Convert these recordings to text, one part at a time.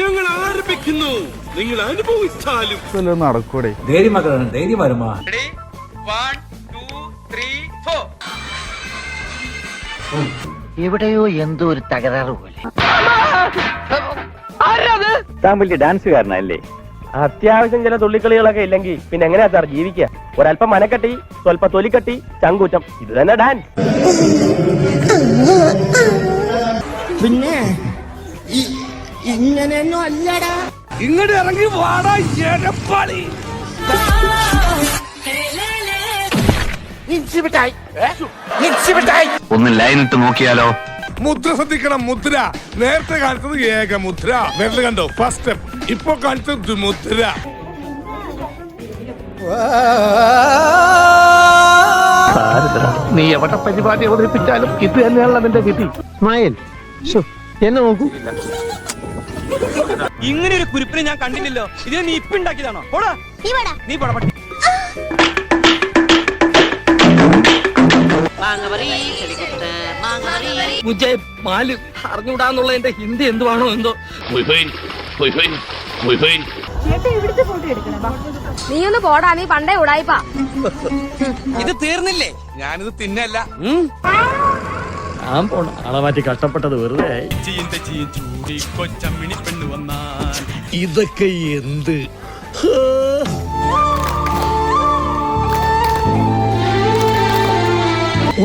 ഞങ്ങൾ ആരംഭിക്കുന്നു. നിങ്ങൾ അനുഭവിച്ചാലും നടക്കൂടെ? ധൈര്യം വരുമാ. 1 2 3 4. എവിടെയോ എന്തോ ഒരു തകരാറ് പോലെ. താൻ വലിയ ഡാൻസുകാരനല്ലേ? അത്യാവശ്യം ചില തുള്ളിക്കളികളൊക്കെ ഇല്ലെങ്കിൽ പിന്നെ എങ്ങനെയാ സാർ ജീവിക്കുക? ഒരല്പം മനക്കട്ടി, സ്വല്പ തൊലിക്കട്ടി, ചങ്കൂറ്റം, ഇത് തന്നെ ഡാൻസ്. പിന്നെ ഇങ്ങനെയൊന്നും അല്ലടാ. ഇങ്ങോട്ട് ഇറങ്ങി വാടാ എടപ്പാളി. ഒന്ന് ലൈനിട്ട് നോക്കിയാലോ? മുദ്ര ശ്രദ്ധിക്കണം. മുദ്ര നേരത്തെ കാണിച്ചത് ഏക മുദ്ര, വിരൽ കണ്ടോ? First step. ഇപ്പൊ കാണിച്ചത് മുദ്ര. നീ എവിടെ പരിപാടി അവതരിപ്പിച്ചാലും ഇത് തന്നെയാണല്ലോ നിന്റെ വിധി. സ്മൈൽ. എന്നെ നോക്കൂ. ഇങ്ങനെ ഒരു കുരിപ്പിനെ ഞാൻ കണ്ടില്ലല്ലോ. ഇത് നീ ഇപ്പൊ ഉണ്ടാക്കിയതാണോ? നീ പോടാ പട്ടി. മാല് അറിഞ്ഞൂടാന്നുള്ളതിന്റെ ഹിന്ദി എന്തുവാണോ എന്തോ. നീ ഒന്ന് പോടാ, നീ പണ്ടേ ഉടായിപ്പാ. ഇത് തീർന്നില്ലേ? ഞാനിത് തിന്നല്ല. ഞാൻ പോണ ആളെ മാറ്റി കഷ്ടപ്പെട്ടത് വെറുതെ. കൊച്ചമ്മിണി പെണ്ണ് വന്നാൽ ഇതൊക്കെ എന്ത്?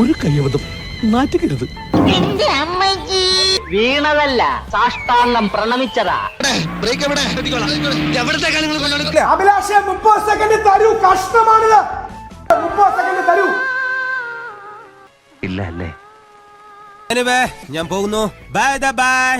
ഒരു കയ്യബദ്ധം നാറ്റിക്കരുത്. വീണതല്ല, സാഷ്ടാംഗം പ്രണമിച്ചതാ. എവിടത്തെ കാര്യങ്ങൾ അഭിലാഷ 30 സെക്കൻഡ് തരൂ. കഷ്ടമാണിത്. 30 സെക്കൻഡ് തരൂ. ഇല്ല അല്ലേ? ഞാൻ പോകുന്നു. Bye bye.